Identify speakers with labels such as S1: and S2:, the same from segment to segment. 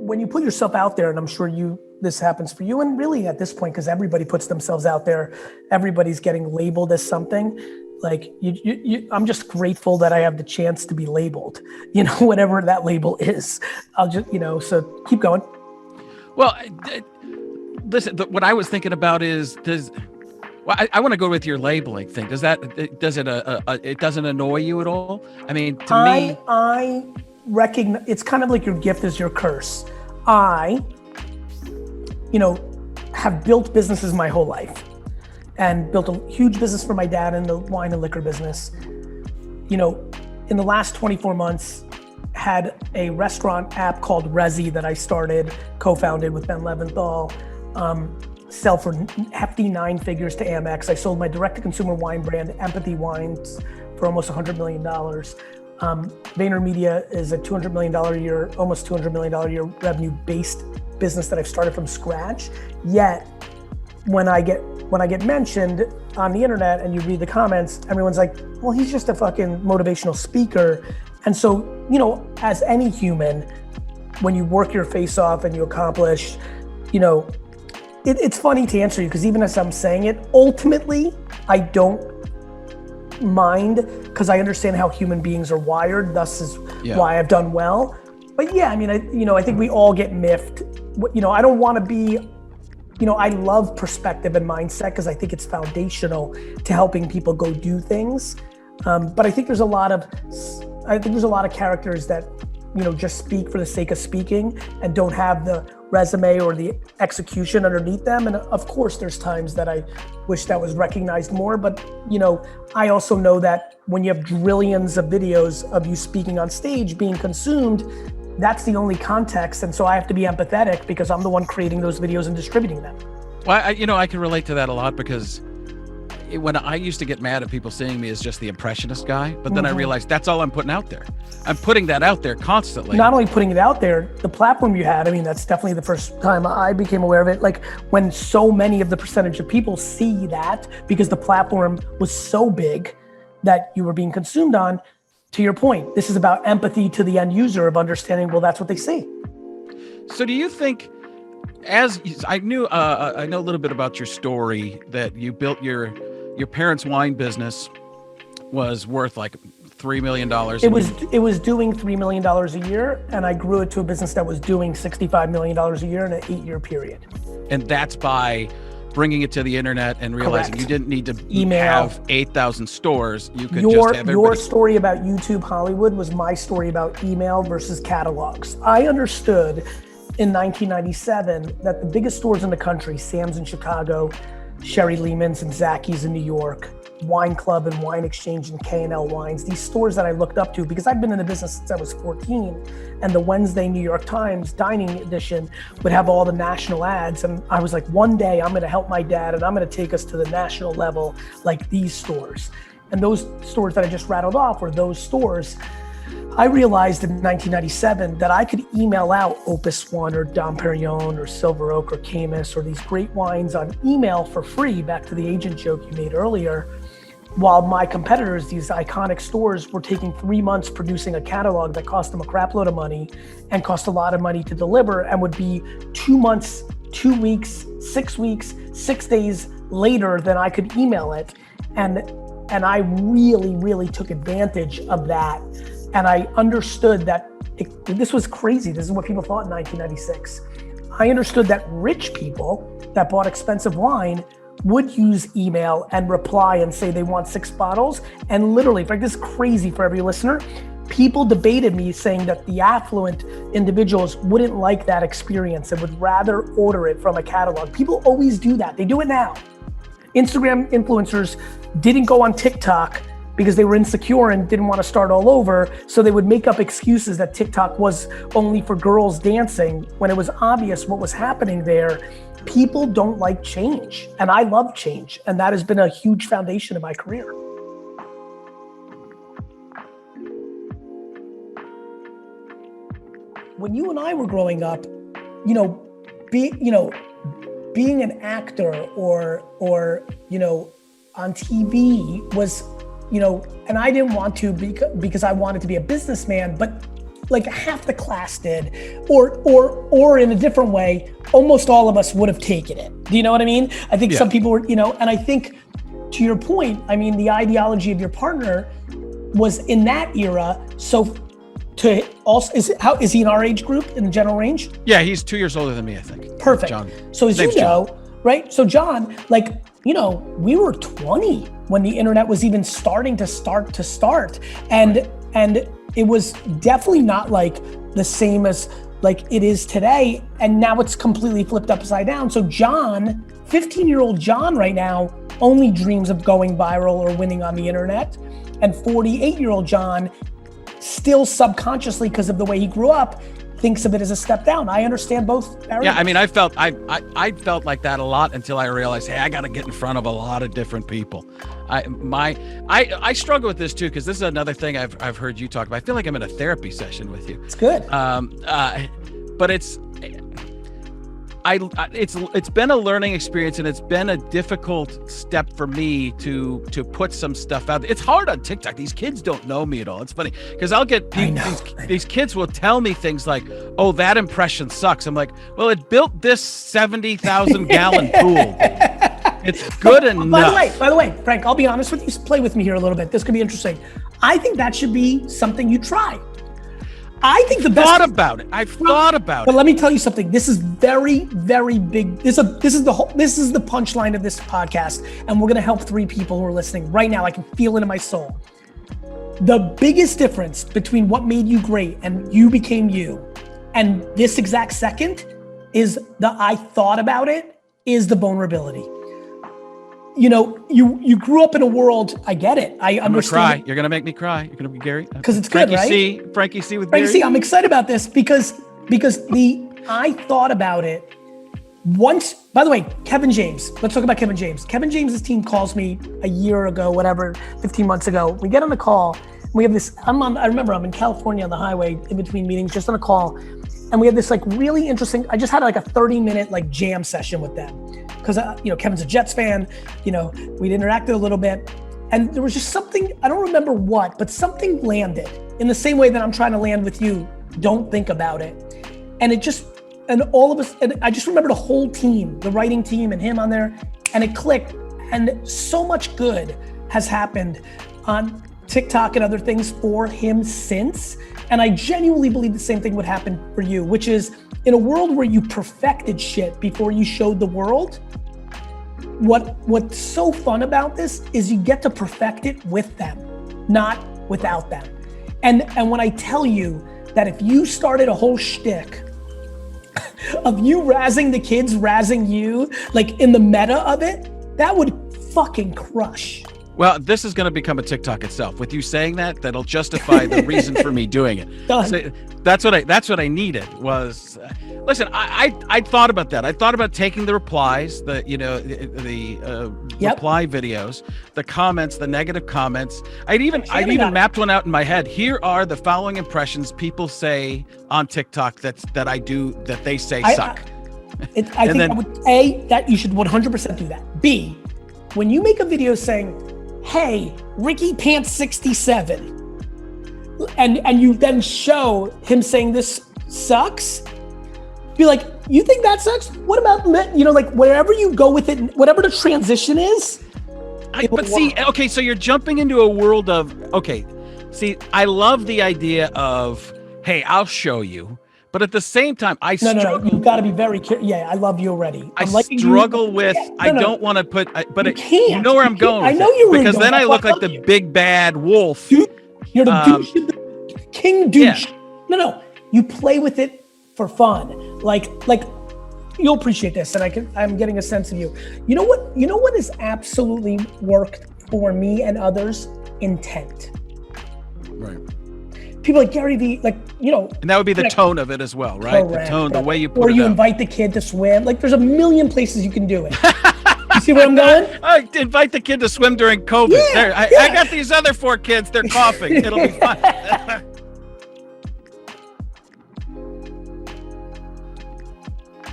S1: when you put yourself out there, and I'm sure this happens for you, and really at this point, because everybody puts themselves out there, everybody's getting labeled as something. Like I'm just grateful that I have the chance to be labeled, whatever that label is. I'll just, so keep going.
S2: Well, listen, what I was thinking about is, I want to go with your labeling thing. It doesn't annoy you at all? I mean, to me,
S1: I recognize, it's kind of like your gift is your curse. I, have built businesses my whole life and built a huge business for my dad in the wine and liquor business. In the last 24 months, had a restaurant app called Resi that I started, co-founded with Ben Leventhal, sell for hefty 9 figures to Amex. I sold my direct-to-consumer wine brand, Empathy Wines, for almost $100 million. VaynerMedia is a $200 million a year, almost $200 million a year revenue-based business that I've started from scratch. Yet, when I get mentioned on the internet and you read the comments, everyone's like, well, he's just a fucking motivational speaker. And so, as any human, when you work your face off and you accomplish, it's funny to answer you, because even as I'm saying it, ultimately, I don't mind, because I understand how human beings are wired, thus is why I've done well. But yeah, I mean, I think we all get miffed. I don't want to be, I love perspective and mindset because I think it's foundational to helping people go do things. But I think there's a lot of characters that, just speak for the sake of speaking and don't have the resume or the execution underneath them. And of course, there's times that I wish that was recognized more. But, I also know that when you have trillions of videos of you speaking on stage being consumed, that's the only context. And so I have to be empathetic because I'm the one creating those videos and distributing them.
S2: Well, I can relate to that a lot, because when I used to get mad at people seeing me as just the impressionist guy, but then I realized that's all I'm putting out there. I'm putting that out there constantly.
S1: Not only putting it out there, the platform you had, that's definitely the first time I became aware of it. Like when so many of the percentage of people see that, because the platform was so big that you were being consumed on. To your point, this is about empathy to the end user of understanding, well, that's what they see.
S2: So do you think, as I know a little bit about your story, that you built your parents' wine business was worth like $3 million.
S1: It was doing $3 million a year, and I grew it to a business that was doing $65 million a year in an 8-year period.
S2: And that's by bringing it to the internet and realizing
S1: Correct.
S2: You didn't need to
S1: email,
S2: have 8,000 stores. You could just have everybody.
S1: Your story about YouTube Hollywood was my story about email versus catalogs. I understood in 1997 that the biggest stores in the country, Sam's in Chicago, Sherry Lehman's and Zacky's in New York, Wine Club and Wine Exchange and K&L Wines, these stores that I looked up to because I've been in the business since I was 14, and the Wednesday New York Times dining edition would have all the national ads, and I was like, one day I'm gonna help my dad and I'm gonna take us to the national level like these stores. And those stores that I just rattled off were those stores. I realized in 1997 that I could email out Opus One or Dom Perignon or Silver Oak or Caymus or these great wines on email for free, back to the agent joke you made earlier, while my competitors, these iconic stores, were taking 3 months producing a catalog that cost them a crap load of money and cost a lot of money to deliver, and would be 2 months, 2 weeks, 6 weeks, 6 days later than I could email it. And I really, really took advantage of that. And I understood that this was crazy. This is what people thought in 1996. I understood that rich people that bought expensive wine would use email and reply and say they want 6 bottles. And literally, in fact, this is crazy for every listener, people debated me saying that the affluent individuals wouldn't like that experience and would rather order it from a catalog. People always do that. They do it now. Instagram influencers didn't go on TikTok because they were insecure and didn't want to start all over. So they would make up excuses that TikTok was only for girls dancing when it was obvious what was happening there. People don't like change, and I love change. And that has been a huge foundation of my career. When you and I were growing up, being an actor or on TV was, and I didn't want to because I wanted to be a businessman, but like half the class did, or in a different way, almost all of us would have taken it. Do you know what I mean? I think some people were, and I think to your point, I mean, the ideology of your partner was in that era. So to also, is he in our age group in the general range?
S2: Yeah, he's 2 years older than me, I think.
S1: Perfect.
S2: John.
S1: So as you know, right? So John, like, we were 20 when the internet was even starting to start. And it was definitely not like the same as like it is today. And now it's completely flipped upside down. So John, 15-year-old John right now only dreams of going viral or winning on the internet. And 48-year-old John still subconsciously, because of the way he grew up, thinks of it as a step down. I understand both. Barry.
S2: Yeah, I mean, I felt like that a lot until I realized, hey, I got to get in front of a lot of different people. I struggle with this too, because this is another thing I've heard you talk about. I feel like I'm in a therapy session with you.
S1: It's good.
S2: But it's been a learning experience, and it's been a difficult step for me to put some stuff out. It's hard on TikTok. These kids don't know me at all. It's funny because I'll get these kids will tell me things like, "Oh, that impression sucks." I'm like, "Well, it built this 70,000 gallon pool. It's good enough."
S1: By the way, Frank, I'll be honest with you. Play with me here a little bit. This could be interesting. I think that should be something you try. I think the best. I've thought about it. But let me tell you something. This is very, very big. This is the punchline of this podcast, and we're gonna help 3 people who are listening right now. I can feel it in my soul. The biggest difference between what made you great and you became you, and this exact second, is I thought about it, is the vulnerability. You grew up in a world, I get it. I understand. I'm gonna
S2: cry. You're gonna make me cry. You're gonna be Gary.
S1: Because it's good, right?
S2: Frankie C with
S1: Frankie
S2: Gary.
S1: C, I'm excited about this because I thought about it once. By the way, Kevin James, let's talk about Kevin James. Kevin James's team calls me a year ago, whatever, 15 months ago. We get on the call, we have this, I remember I'm in California on the highway in between meetings, just on a call. And we had this like really interesting, I just had like a 30-minute like jam session with them. Because Kevin's a Jets fan, we'd interacted a little bit, and there was just something, I don't remember what, but something landed in the same way that I'm trying to land with you. Don't think about it. And all of us, and I just remember the whole team, the writing team and him on there, and it clicked. And so much good has happened on TikTok and other things for him since. And I genuinely believe the same thing would happen for you, which is in a world where you perfected shit before you showed the world, what's so fun about this is you get to perfect it with them, not without them. And when I tell you that if you started a whole shtick of you razzing the kids, razzing you, like in the meta of it, that would fucking crush.
S2: Well, this is going to become a TikTok itself. With you saying that, that'll justify the reason for me doing it.
S1: Done.
S2: So that's what I needed was. Listen, I thought about that. I thought about taking the replies, the reply videos, the comments, the negative comments. I'd even mapped one out in my head. Here are the following impressions people say on TikTok that I do that they say suck.
S1: I think that you should 100% do that. B, when you make a video saying, "Hey, Ricky Pants 67," and you then show him saying this sucks, be like, you think that sucks? What about, like wherever you go with it, whatever the transition is.
S2: Okay, so you're jumping into a world of, I love the idea of, hey, I'll show you. But at the same time, I struggle.
S1: No, you've got to be very careful. Yeah, I love you already.
S2: I struggle with, I don't want to put, but you know where I'm going.
S1: I know you were
S2: because then I look like the big bad wolf.
S1: Dude, you're the douche, the king douche. Yeah. No, you play with it for fun. Like you'll appreciate this, and I'm getting a sense of you. You know what has absolutely worked for me and others? Intent.
S2: Right.
S1: People like Garyvee,
S2: and that would be the tone of it as well, right?
S1: Correct.
S2: The tone, the way you put it.
S1: Or you invite the kid to swim. Like there's a million places you can do it. You see where I'm going?
S2: I invite the kid to swim during COVID.
S1: Yeah,
S2: I got these other 4 kids. They're coughing. It'll be fun.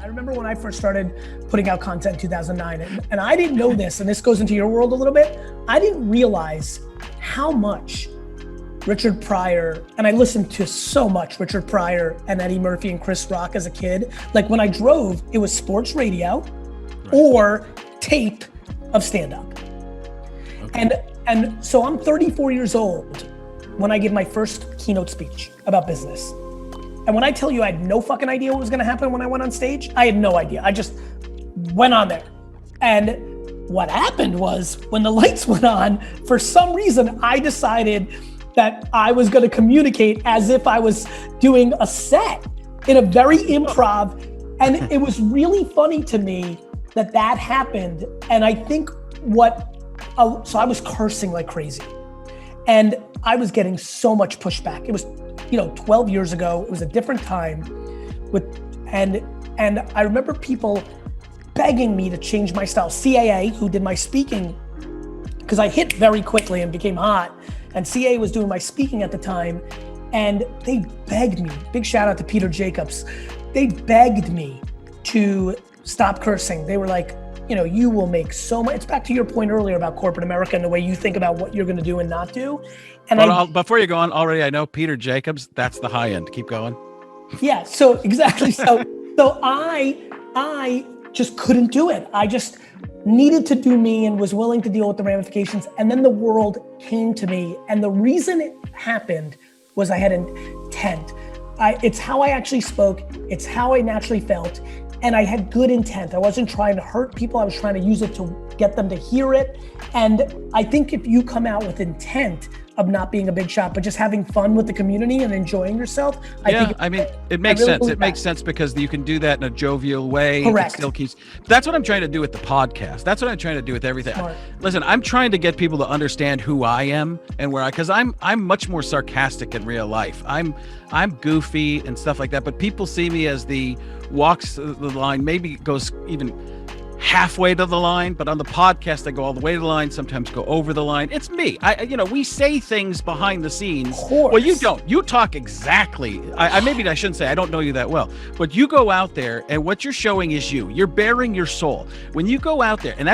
S1: I remember when I first started putting out content in 2009, and I didn't know this, and this goes into your world a little bit. I didn't realize how much Richard Pryor, and I listened to so much Richard Pryor and Eddie Murphy and Chris Rock as a kid. Like when I drove, it was sports radio or tape of stand-up. Okay. And so I'm 34 years old when I give my first keynote speech about business. And when I tell you I had no fucking idea what was gonna happen when I went on stage, I had no idea. I just went on there. And what happened was when the lights went on, for some reason, I decided that I was gonna communicate as if I was doing a set in a very improv. And it was really funny to me that happened. And I think so I was cursing like crazy. And I was getting so much pushback. It was, 12 years ago. It was a different time and I remember people begging me to change my style. CAA, who did my speaking, because I hit very quickly and became hot, and CAA was doing my speaking at the time, and they begged me, big shout out to Peter Jacobs, they begged me to stop cursing. They were like, you will make so much. It's back to your point earlier about corporate America and the way you think about what you're gonna do and not do. And
S2: before you go on, already I know Peter Jacobs, that's the high end. Keep going.
S1: Yeah, so exactly. So I just couldn't do it. I just needed to do me and was willing to deal with the ramifications. And then the world came to me. And the reason it happened was I had intent. It's how I actually spoke. It's how I naturally felt. And I had good intent. I wasn't trying to hurt people. I was trying to use it to get them to hear it. And I think if you come out with intent of not being a big shot, but just having fun with the community and enjoying yourself.
S2: It makes sense. It makes sense because you can do that in a jovial way.
S1: Correct.
S2: That's what I'm trying to do with the podcast. That's what I'm trying to do with everything.
S1: Smart.
S2: Listen, I'm trying to get people to understand who I am and because I'm much more sarcastic in real life. I'm goofy and stuff like that, but people see me as the walks the line, maybe goes even halfway to the line, but on the podcast I go all the way to the line, sometimes go over the line. It's me. We say things behind the scenes.
S1: Of course.
S2: Well, you don't. You talk exactly. Maybe I shouldn't say I don't know you that well, but you go out there and what you're showing is you. You're bearing your soul. When you go out there, and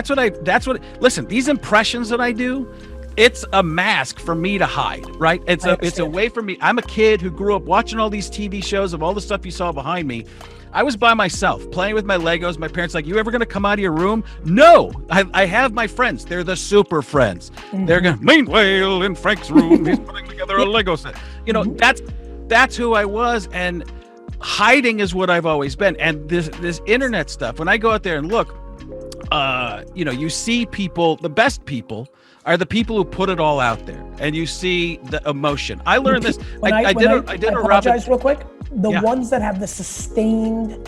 S2: listen, these impressions that I do, it's a mask for me to hide, right? It's a way for me. I'm a kid who grew up watching all these TV shows of all the stuff you saw behind me. I was by myself playing with my Legos. My parents like, you ever going to come out of your room? No, I have my friends. They're the super friends. Mm-hmm. They're going, meanwhile, in Frank's room, he's putting together a Lego set. That's who I was. And hiding is what I've always been. And this internet stuff, when I go out there and look, you see people, the best people are the people who put it all out there, and you see the emotion. I learned this. I did a
S1: apologize real quick. The ones that have the sustained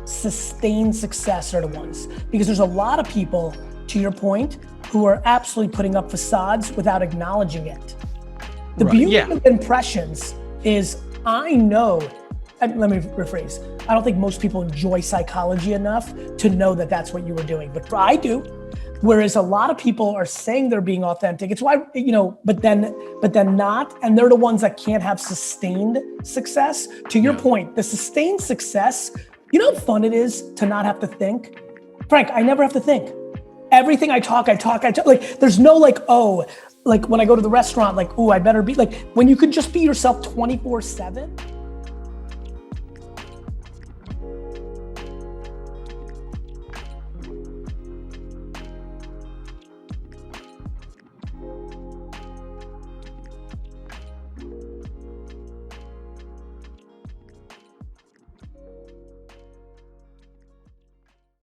S1: success are the ones, because there's a lot of people, to your point, who are absolutely putting up facades without acknowledging it. The beauty of impressions is, I know, let me rephrase. I don't think most people enjoy psychology enough to know that that's what you were doing, but I do. Whereas a lot of people are saying they're being authentic. It's why, but then not, and they're the ones that can't have sustained success. To your point, the sustained success, you know how fun it is to not have to think? Frank, I never have to think. Everything I talk, like there's no like when I go to the restaurant, like, I better be, like when you could just be yourself 24/7.